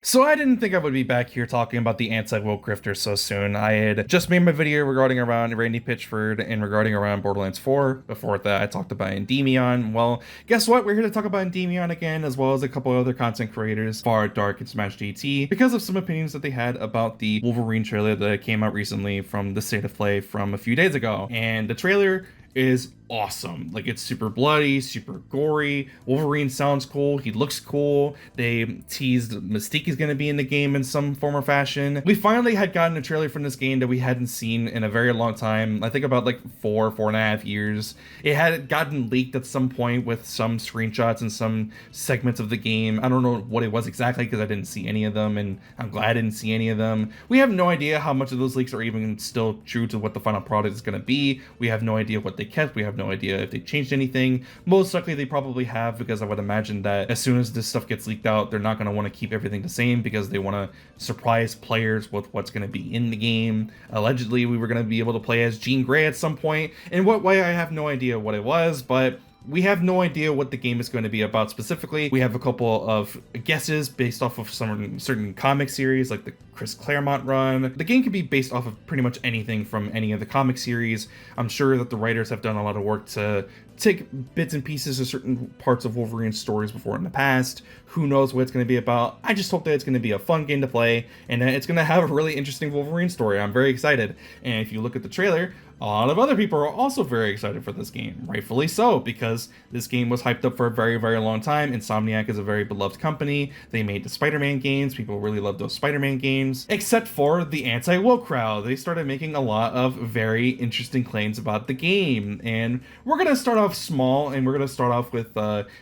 So I didn't think I would be back here talking about the anti-woke grifter so soon. I had just made my video regarding around Randy Pitchford and regarding around Borderlands 4. Before that, I talked about Endymion. Well, guess what? We're here to talk about Endymion again, as well as a couple other content creators, Far Dark and Smash GT, because of some opinions that they had about the Wolverine trailer that came out recently from the State of Play from a few days ago. And the trailer is awesome. Like, it's super bloody, super gory. Wolverine sounds cool. He looks cool. They teased Mystique is going to be in the game in some form or fashion. We finally had gotten a trailer from this game that we hadn't seen in a very long time. I think about like 4.5 years. It had gotten leaked at some point with some screenshots and some segments of the game. I don't know what it was exactly because I didn't see any of them, and I'm glad I didn't see any of them. We have no idea how much of those leaks are even still true to what the final product is going to be. We have no idea what they kept. We have no idea if they changed anything. Most likely they probably have, because I would imagine that as soon as this stuff gets leaked out, they're not going to want to keep everything the same because they want to surprise players with what's going to be in the game. Allegedly, we were going to be able to play as Jean Grey at some point. In what way, I have no idea what it was, but we have no idea what the game is going to be about specifically. We have a couple of guesses based off of some certain comic series, like the Chris Claremont run. The game can be based off of pretty much anything from any of the comic series. I'm sure that the writers have done a lot of work to take bits and pieces of certain parts of Wolverine's stories before in the past. Who knows what it's going to be about? I just hope that it's going to be a fun game to play and that it's going to have a really interesting Wolverine story. I'm very excited. And if you look at the trailer, a lot of other people are also very excited for this game, rightfully so, because this game was hyped up for a very, very long time. Insomniac is a very beloved company. They made the Spider-Man games. People really love those Spider-Man games, except for the anti-woke crowd. They started making a lot of very interesting claims about the game, and we're going to start off small, and we're going to start off with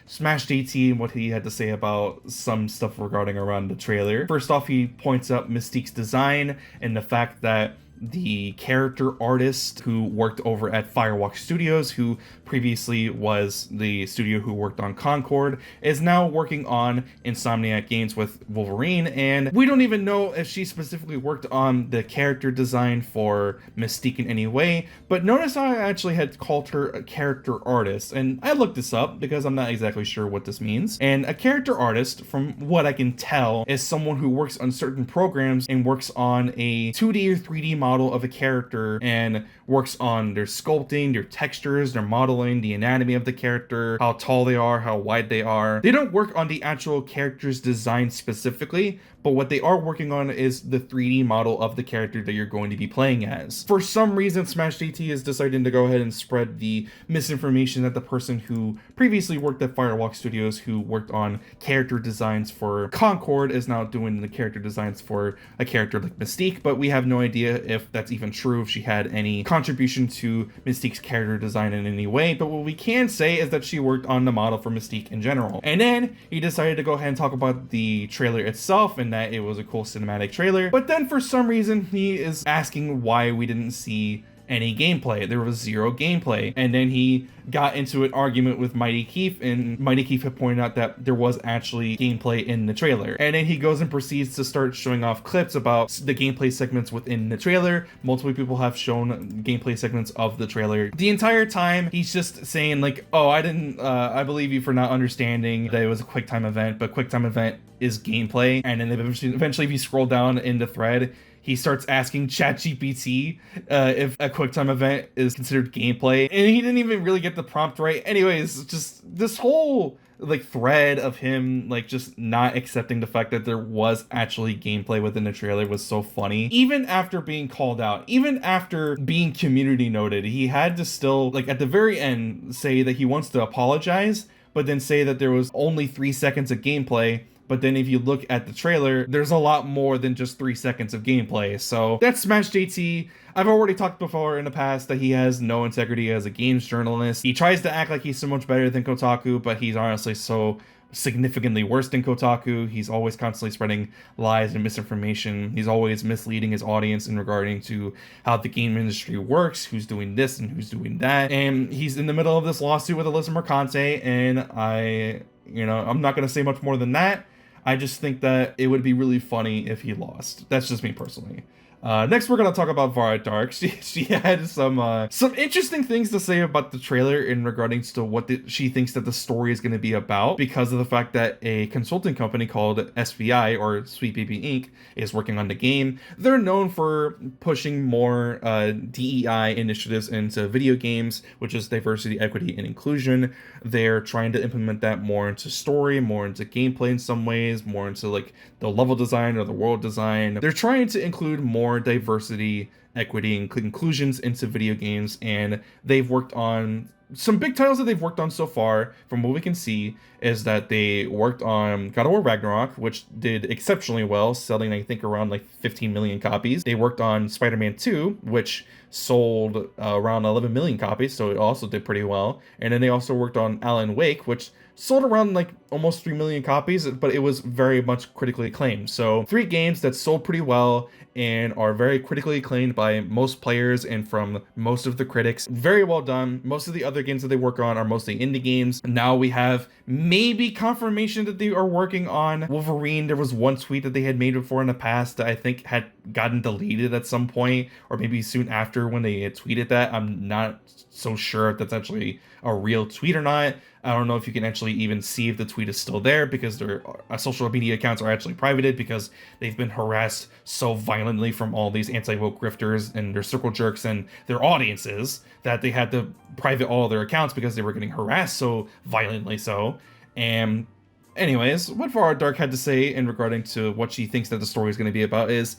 Smash JT and what he had to say about some stuff regarding around the trailer. First off, he points out Mystique's design and the fact that the character artist who worked over at Firewalk Studios, who previously was the studio who worked on Concord, is now working on Insomniac games with Wolverine, and we don't even know if she specifically worked on the character design for Mystique in any way. But notice I actually had called her a character artist, and I looked this up because I'm not exactly sure what this means. And a character artist, from what I can tell, is someone who works on certain programs and works on a 2D or 3D model of a character and works on their sculpting, their textures, their modeling, the anatomy of the character, how tall they are, how wide they are. They don't work on the actual character's design specifically, but what they are working on is the 3D model of the character that you're going to be playing as. For some reason, Smash GT is deciding to go ahead and spread the misinformation that the person who previously worked at Firewalk Studios, who worked on character designs for Concord, is now doing the character designs for a character like Mystique, but we have no idea if that's even true, if she had any contribution to Mystique's character design in any way. But what we can say is that she worked on the model for Mystique in general. And then he decided to go ahead and talk about the trailer itself and that it was a cool cinematic trailer. But then for some reason he is asking why we didn't see any gameplay. There was zero gameplay. And then he got into an argument with Mighty Keith, and Mighty Keith had pointed out that there was actually gameplay in the trailer. And then he goes and proceeds to start showing off clips about the gameplay segments within the trailer. Multiple people have shown gameplay segments of the trailer. The entire time, he's just saying like, oh, I believe you for not understanding that it was a QuickTime event, but QuickTime event is gameplay. And then eventually if you scroll down in the thread, he starts asking ChatGPT if a QuickTime event is considered gameplay, and he didn't even really get the prompt right. Anyways, just this whole like thread of him like just not accepting the fact that there was actually gameplay within the trailer was so funny. Even after being called out, even after being community noted, he had to still, like, at the very end say that he wants to apologize, but then say that there was only 3 seconds of gameplay. But then if you look at the trailer, there's a lot more than just 3 seconds of gameplay. So that's Smash JT. I've already talked before in the past that he has no integrity as a games journalist. He tries to act like he's so much better than Kotaku, but he's honestly so significantly worse than Kotaku. He's always constantly spreading lies and misinformation. He's always misleading his audience in regarding to how the game industry works, who's doing this and who's doing that. And he's in the middle of this lawsuit with Alyssa Mercante, and I'm not going to say much more than that. I just think that it would be really funny if he lost. That's just me personally. Next, we're gonna talk about Vara Dark. She had some interesting things to say about the trailer in regarding to what she thinks that the story is gonna be about, because of the fact that a consulting company called SBI, or Sweet Baby Inc. is working on the game. They're known for pushing more DEI initiatives into video games, which is diversity, equity, and inclusion. They're trying to implement that more into story, more into gameplay in some ways, more into like the level design or the world design. They're trying to include more diversity, equity, and inclusions into video games, and they've worked on some big titles that they've worked on so far. From what we can see is that they worked on God of War Ragnarok, which did exceptionally well, selling I think around like 15 million copies. They worked on Spider-Man 2, which sold around 11 million copies, so it also did pretty well. And then they also worked on Alan Wake, which sold around like almost 3 million copies, but it was very much critically acclaimed. So 3 games that sold pretty well and are very critically acclaimed by most players and from most of the critics. Very well done. Most of the other games that they work on are mostly indie games. Now we have maybe confirmation that they are working on Wolverine. There was one tweet that they had made before in the past that I think had gotten deleted at some point, or maybe soon after when they had tweeted that. I'm not so sure if that's actually a real tweet or not. I don't know if you can actually even see if the tweet is still there, because their social media accounts are actually privated because they've been harassed so violently from all these anti-woke grifters and their circle jerks and their audiences that they had to private all their accounts because they were getting harassed so violently. And anyways, what Vara Dark had to say in regarding to what she thinks that the story is going to be about is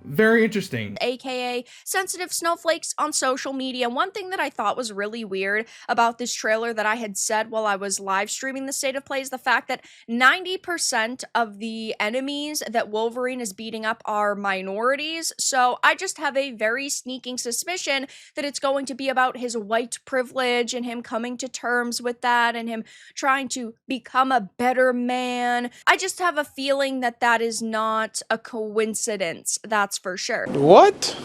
very interesting. AKA sensitive snowflakes on social media. One thing that I thought was really weird about this trailer that I had said while I was live streaming the state of play is the fact that 90% of the enemies that Wolverine is beating up are minorities. So I just have a very sneaking suspicion that it's going to be about his white privilege and him coming to terms with that and him trying to become a better man. I just have a feeling that that is not a coincidence. That's for sure. What?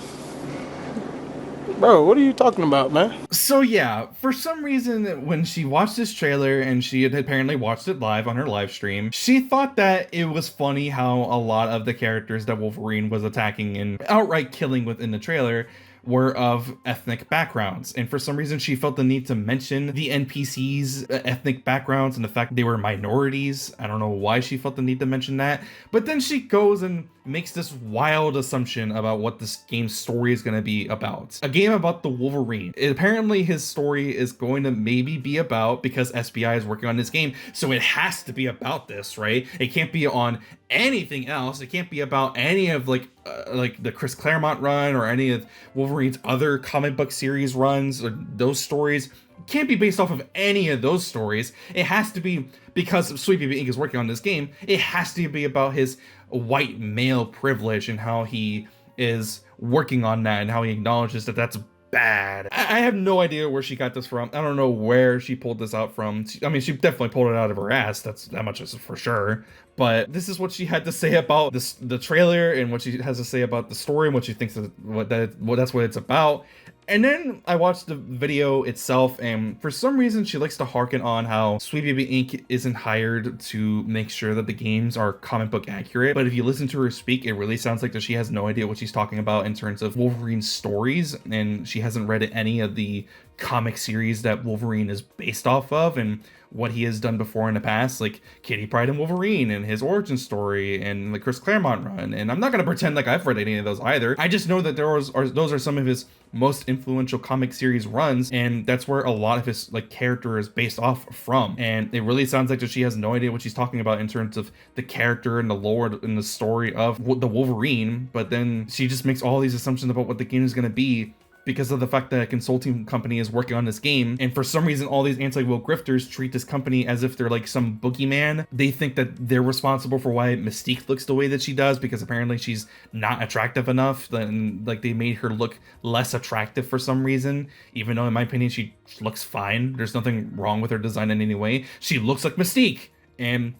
Bro, what are you talking about, man? So yeah, for some reason, when she watched this trailer, and she had apparently watched it live on her live stream, she thought that it was funny how a lot of the characters that Wolverine was attacking and outright killing within the trailer were of ethnic backgrounds. And for some reason, she felt the need to mention the NPCs' ethnic backgrounds and the fact they were minorities. I don't know why she felt the need to mention that. But then she goes and makes this wild assumption about what this game's story is going to be about. A game about the Wolverine. Apparently his story is going to maybe be about, because SBI is working on this game, so it has to be about this, right? It can't be on anything else. It can't be about any of like the Chris Claremont run or any of Wolverine's other comic book series runs, or those stories. It can't be based off of any of those stories. It has to be, because Sweet Baby Inc. is working on this game, it has to be about his white male privilege and how he is working on that and how he acknowledges that that's bad. I have no idea where she got this from. I don't know where she pulled this out from. I mean, she definitely pulled it out of her ass. That much is for sure. But this is what she had to say about the trailer, and what she has to say about the story, and what she thinks that's what it's about. And then I watched the video itself, and for some reason she likes to harken on how Sweet Baby Inc. isn't hired to make sure that the games are comic book accurate. But if you listen to her speak, it really sounds like that she has no idea what she's talking about in terms of Wolverine's stories, and she hasn't read any of the comic series that Wolverine is based off of and what he has done before in the past, like Kitty Pryde and Wolverine and his origin story and the Chris Claremont run. And I'm not going to pretend like I've read any of those either. I just know that those are some of his most influential comic series runs, and that's where a lot of his like character is based off from. And it really sounds like that she has no idea what she's talking about in terms of the character and the lore and the story of the Wolverine. But then she just makes all these assumptions about what the game is going to be, because of the fact that a consulting company is working on this game. And for some reason, all these anti-woke grifters treat this company as if they're like some boogeyman. They think that they're responsible for why Mystique looks the way that she does, because apparently she's not attractive enough. Then like they made her look less attractive for some reason, even though in my opinion she looks fine. There's nothing wrong with her design in any way. She looks like Mystique, and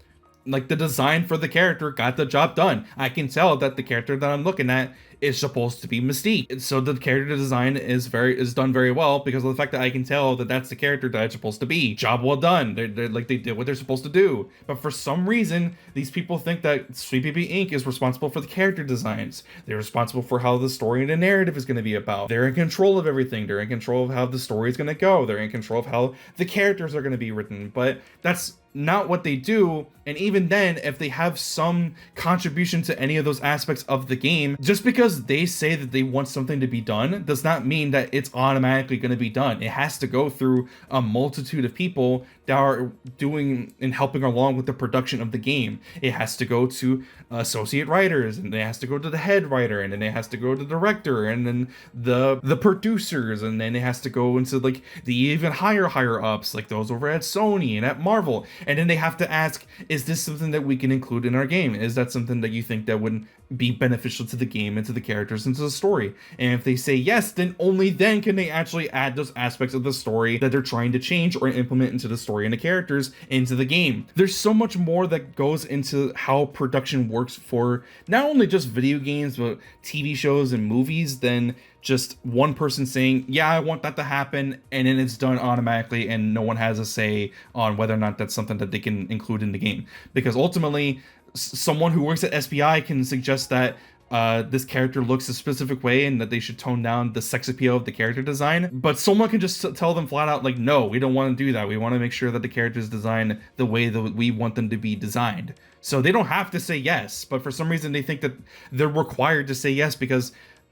like the design for the character got the job done. I can tell that the character that I'm looking at is supposed to be Mystique. So the character design is done very well because of the fact that I can tell that that's the character that it's supposed to be. Job well done. They're like, they did what they're supposed to do. But for some reason, these people think that Sweet Baby Inc. is responsible for the character designs. They're responsible for how the story and the narrative is going to be about. They're in control of everything. They're in control of how the story is going to go. They're in control of how the characters are going to be written. But that's not what they do. And even then, if they have some contribution to any of those aspects of the game, just because they say that they want something to be done does not mean that it's automatically going to be done. It has to go through a multitude of people that are doing and helping along with the production of the game. It has to go to associate writers, and it has to go to the head writer, and then it has to go to the director, and then the producers, and then it has to go into like the even higher ups, like those over at Sony and at Marvel. And then they have to ask, is this something that we can include in our game? Is that something that you think that would be beneficial to the game and to the characters and to the story? And if they say yes, then only then can they actually add those aspects of the story that they're trying to change or implement into the story and the characters into the game. There's so much more that goes into how production works for not only just video games, but TV shows and movies than just one person saying, yeah, I want that to happen, and then it's done automatically and no one has a say on whether or not that's something that they can include in the game. Because ultimately, someone who works at SPI can suggest that this character looks a specific way and that they should tone down the sex appeal of the character design, but someone can just tell them flat out, like, no, we don't want to do that. We want to make sure that the characters design the way that we want them to be designed. So they don't have to say yes, but for some reason they think that they're required to say yes because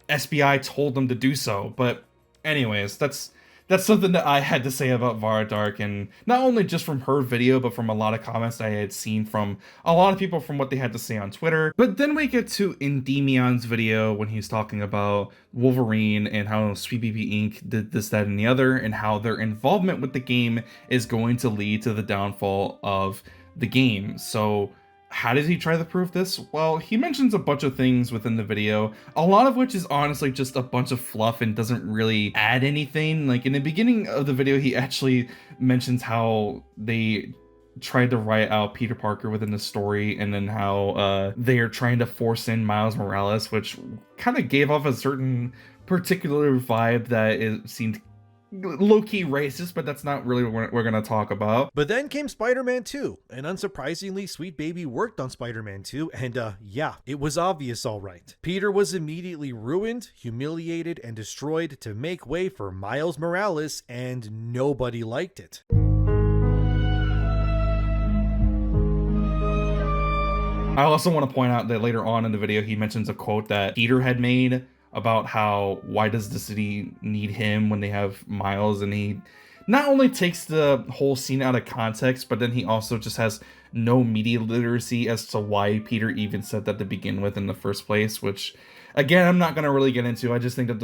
SBI told them to do so. But anyways, that's something that I had to say about Vara Dark, and not only just from her video, but from a lot of comments that I had seen from a lot of people from what they had to say on Twitter. But then we get to Endymion's video when he's talking about Wolverine and how Sweet Baby Inc. did this, that, and the other, and how their involvement with the game is going to lead to the downfall of the game. So how does he try to prove this? Well, he mentions a bunch of things within the video, a lot of which is honestly just a bunch of fluff and doesn't really add anything. Like in the beginning of the video, he actually mentions how they tried to write out Peter Parker within the story, and then how they are trying to force in Miles Morales, which kind of gave off a certain particular vibe that it seemed low-key racist, but that's not really what we're gonna talk about. But then came Spider-Man 2, and unsurprisingly, Sweet Baby worked on Spider-Man 2, and yeah, it was obvious all right. Peter was immediately ruined, humiliated, and destroyed to make way for Miles Morales, and nobody liked it. I also want to point out that later on in the video, he mentions a quote that Peter had made about how, why does the city need him when they have Miles, and he not only takes the whole scene out of context, but then he also just has no media literacy as to why Peter even said that to begin with in the first place, which again, I'm not going to really get into. I just think that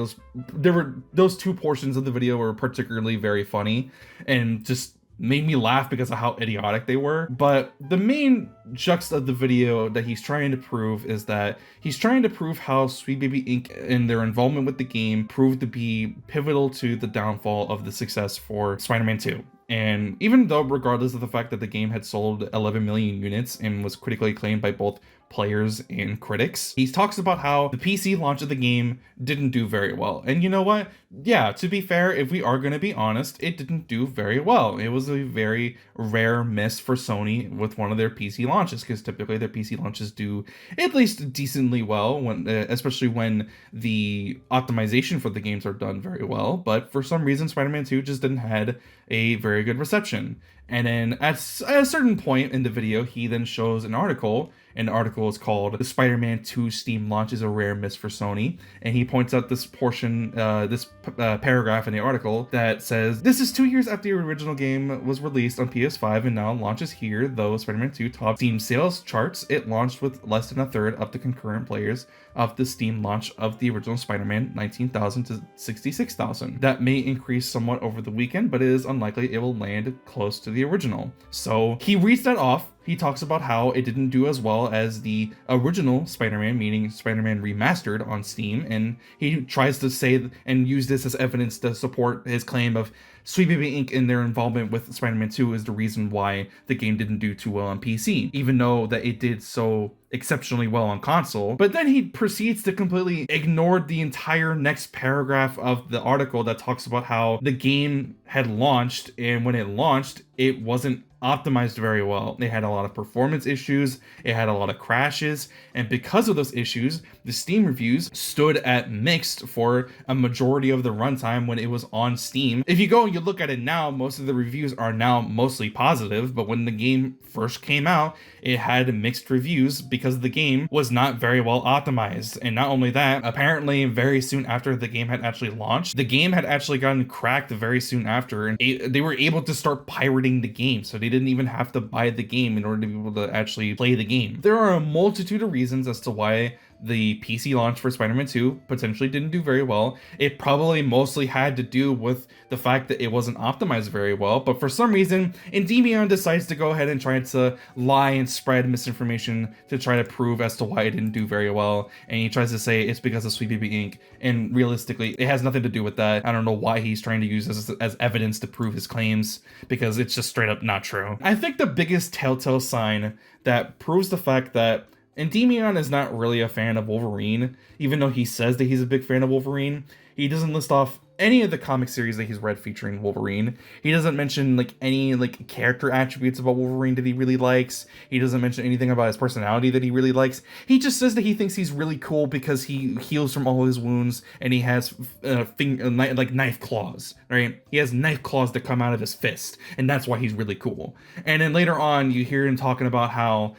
those two portions of the video were particularly very funny and just made me laugh because of how idiotic they were. But the main juxt of the video that he's trying to prove is that he's trying to prove how Sweet Baby Inc. and their involvement with the game proved to be pivotal to the downfall of the success for Spider-Man 2. And even though, regardless of the fact that the game had sold 11 million units and was critically acclaimed by both players and critics, he talks about how the PC launch of the game didn't do very well. And you know what? Yeah, to be fair, if we are going to be honest, it didn't do very well. It was a very rare miss for Sony with one of their PC launches, because typically their PC launches do at least decently well, when especially when the optimization for the games are done very well. But for some reason, Spider-Man 2 just didn't had a very good reception. And then at a certain point in the video, he then shows an article, and the article is called "The Spider-Man 2 Steam Launch is a Rare Miss for Sony." And he points out this portion, this paragraph in the article that says, "This is 2 years after the original game was released on PS5 and now launches here. Though Spider-Man 2 topped Steam sales charts, it launched with less than a third of the concurrent players of the Steam launch of the original Spider-Man, 19,000 to 66,000. That may increase somewhat over the weekend, but it is unlikely it will land close to the original." So he reads that off, he talks about how it didn't do as well as the original Spider-Man, meaning Spider-Man Remastered on Steam, and he tries to say and use this as evidence to support his claim of Sweet Baby Inc. and their involvement with Spider-Man 2 is the reason why the game didn't do too well on PC, even though that it did so exceptionally well on console. But then he proceeds to completely ignore the entire next paragraph of the article that talks about how the game had launched, and when it launched, it wasn't optimized very well. It had a lot of performance issues, it had a lot of crashes, and because of those issues, the Steam reviews stood at mixed for a majority of the runtime when it was on Steam. If you go and you look at it now, most of the reviews are now mostly positive, but when the game first came out, it had mixed reviews because the game was not very well optimized. And not only that, apparently very soon after the game had actually launched, the game had actually gotten cracked very soon after, and they were able to start pirating the game, so they didn't even have to buy the game in order to be able to actually play the game. There are a multitude of reasons as to why the PC launch for Spider-Man 2 potentially didn't do very well. It probably mostly had to do with the fact that it wasn't optimized very well, but for some reason, Endymion decides to go ahead and try to lie and spread misinformation to try to prove as to why it didn't do very well, and he tries to say it's because of Sweet Baby Inc., and realistically, it has nothing to do with that. I don't know why he's trying to use this as evidence to prove his claims, because it's just straight up not true. I think the biggest telltale sign that proves the fact that Endymion is not really a fan of Wolverine, even though he says that he's a big fan of Wolverine. He doesn't list off any of the comic series that he's read featuring Wolverine. He doesn't mention like any like character attributes about Wolverine that he really likes. He doesn't mention anything about his personality that he really likes. He just says that he thinks he's really cool because he heals from all his wounds and he has like knife claws, right? He has knife claws that come out of his fist, and that's why he's really cool. And then later on, you hear him talking about how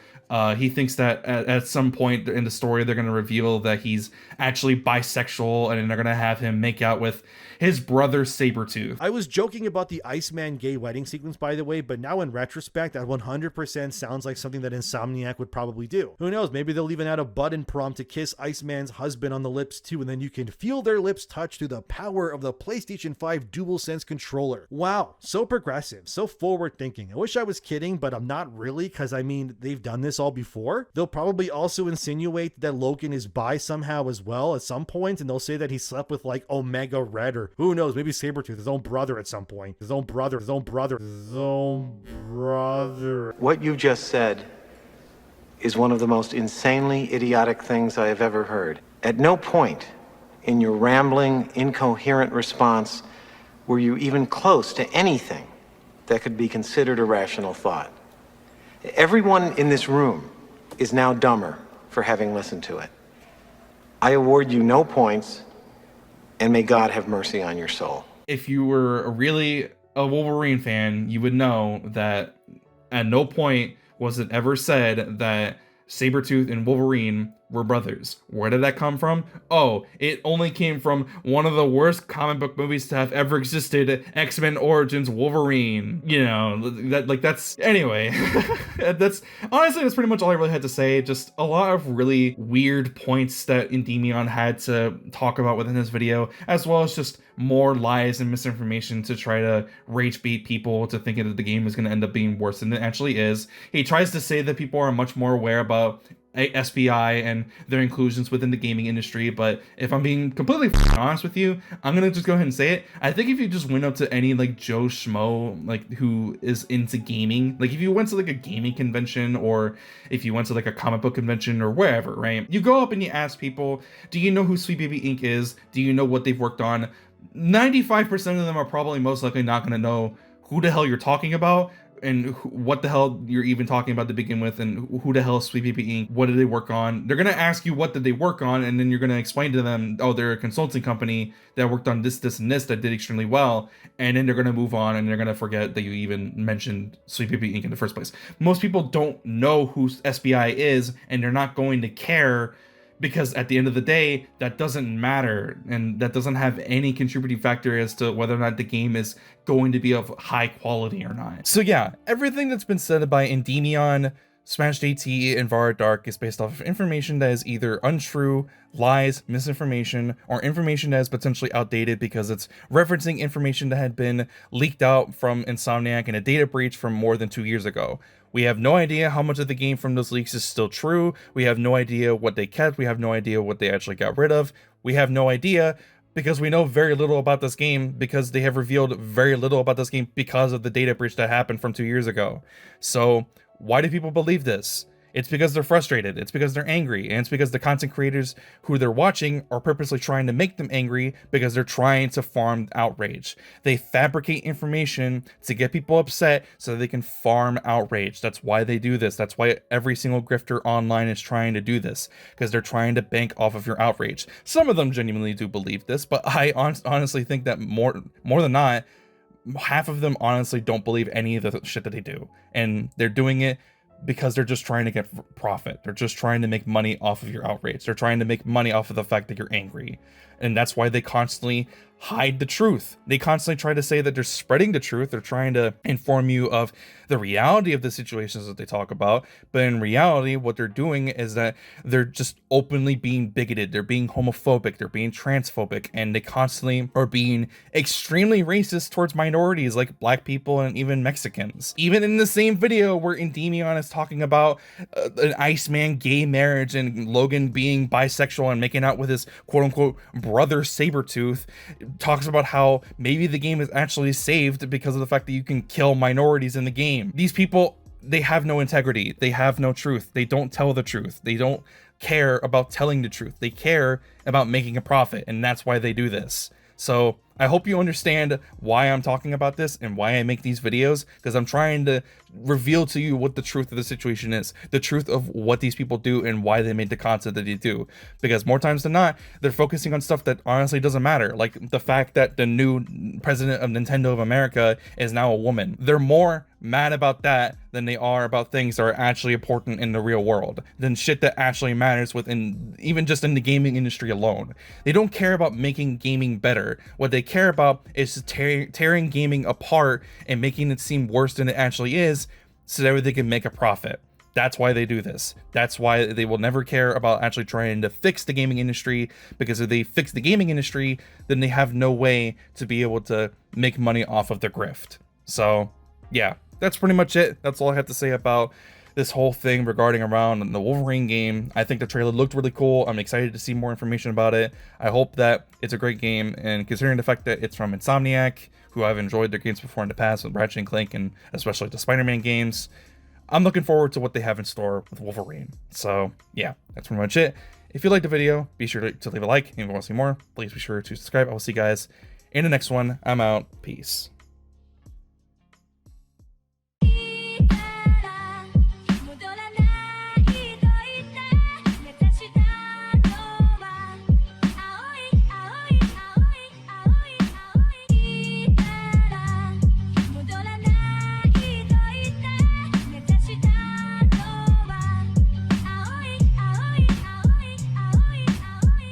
he thinks that at some point in the story, they're going to reveal that he's actually bisexual, and they're going to have him make out with his brother Sabretooth. I was joking about the Iceman gay wedding sequence, by the way, but now in retrospect, that 100% sounds like something that Insomniac would probably do. Who knows, maybe they'll even add a button prompt to kiss Iceman's husband on the lips too, and then you can feel their lips touch through the power of the PlayStation 5 DualSense controller. Wow, so progressive, so forward thinking. I wish I was kidding, but I'm not really, because I mean, they've done this all before. They'll probably also insinuate that Logan is bi somehow as well at some point, and they'll say that he slept with like Omega Red, or who knows, maybe Sabretooth, his own brother at some point. His own brother. What you just said is one of the most insanely idiotic things I have ever heard. At no point in your rambling, incoherent response were you even close to anything that could be considered a rational thought. Everyone in this room is now dumber for having listened to it. I award you no points, and may God have mercy on your soul. If you were really a Wolverine fan, you would know that at no point was it ever said that Sabretooth and Wolverine were brothers. Where did that come from? Oh, it only came from one of the worst comic book movies to have ever existed, X-Men Origins Wolverine. You know, that's anyway. That's pretty much all I really had to say. Just a lot of really weird points that Endymion had to talk about within this video, as well as just more lies and misinformation to try to rage bait people to thinking that the game is going to end up being worse than it actually is. He tries to say that people are much more aware about SPI and their inclusions within the gaming industry, but if I'm being completely honest with you, I'm gonna just go ahead and say it. I think if you just went up to any like Joe Schmo like who is into gaming, like if you went to like a gaming convention or if you went to like a comic book convention or wherever, right? You go up and you ask people, do you know who Sweet Baby Inc. is? Do you know what they've worked on? 95% of them are probably most likely not gonna know who the hell you're talking about and what the hell you're even talking about to begin with, and who the hell is Sweet Baby Inc. What did they work on? They're gonna ask you what did they work on, and then you're gonna explain to them, oh, they're a consulting company that worked on this, and this that did extremely well, and then they're gonna move on and they're gonna forget that you even mentioned Sweet Baby Inc. in the first place. Most people don't know who SBI is, and they're not going to care, because at the end of the day, that doesn't matter, and that doesn't have any contributing factor as to whether or not the game is going to be of high quality or not. So yeah, everything that's been said by Endymion, Smashed AT, and Vara Dark is based off of information that is either untrue, lies, misinformation, or information that is potentially outdated because it's referencing information that had been leaked out from Insomniac in a data breach from more than 2 years ago. We have no idea how much of the game from those leaks is still true. We have no idea what they kept. We have no idea what they actually got rid of. We have no idea because we know very little about this game, because they have revealed very little about this game because of the data breach that happened from 2 years ago. So why do people believe this? It's because they're frustrated, it's because they're angry, and it's because the content creators who they're watching are purposely trying to make them angry because they're trying to farm outrage. They fabricate information to get people upset so they can farm outrage. That's why they do this. That's why every single grifter online is trying to do this, because they're trying to bank off of your outrage. Some of them genuinely do believe this, but I honestly think that more than not, half of them honestly don't believe any of the shit that they do, and they're doing it because they're just trying to get profit. They're just trying to make money off of your outrage. They're trying to make money off of the fact that you're angry. And that's why they constantly hide the truth. They constantly try to say that they're spreading the truth. They're trying to inform you of the reality of the situations that they talk about. But in reality, what they're doing is that they're just openly being bigoted. They're being homophobic. They're being transphobic. And they constantly are being extremely racist towards minorities like black people and even Mexicans. Even in the same video where Endymion is talking about an Iceman gay marriage and Logan being bisexual and making out with his quote unquote brother Sabretooth, talks about how maybe the game is actually saved because of the fact that you can kill minorities in the game. These people, they have no integrity. They have no truth. They don't tell the truth. They don't care about telling the truth. They care about making a profit, and that's why they do this. So I hope you understand why I'm talking about this and why I make these videos, because I'm trying to reveal to you what the truth of the situation is, the truth of what these people do and why they made the content that they do. Because more times than not, they're focusing on stuff that honestly doesn't matter. Like the fact that the new president of Nintendo of America is now a woman. They're more mad about that than they are about things that are actually important in the real world, than shit that actually matters within, even just in the gaming industry alone. They don't care about making gaming better. What they care about is tearing gaming apart and making it seem worse than it actually is, so that way they can make a profit. That's why they do this. That's why they will never care about actually trying to fix the gaming industry, because if they fix the gaming industry, then they have no way to be able to make money off of the grift. So yeah, that's pretty much it. That's all I have to say about this whole thing regarding around the Wolverine game. I think the trailer looked really cool. I'm excited to see more information about it. I hope that it's a great game, and considering the fact that it's from Insomniac, who I've enjoyed their games before in the past with Ratchet and Clank and especially the Spider-Man games, I'm looking forward to what they have in store with Wolverine. So yeah, that's pretty much it. If you liked the video, be sure to leave a like. And if you want to see more, please be sure to subscribe. I will see you guys in the next one. I'm out. Peace.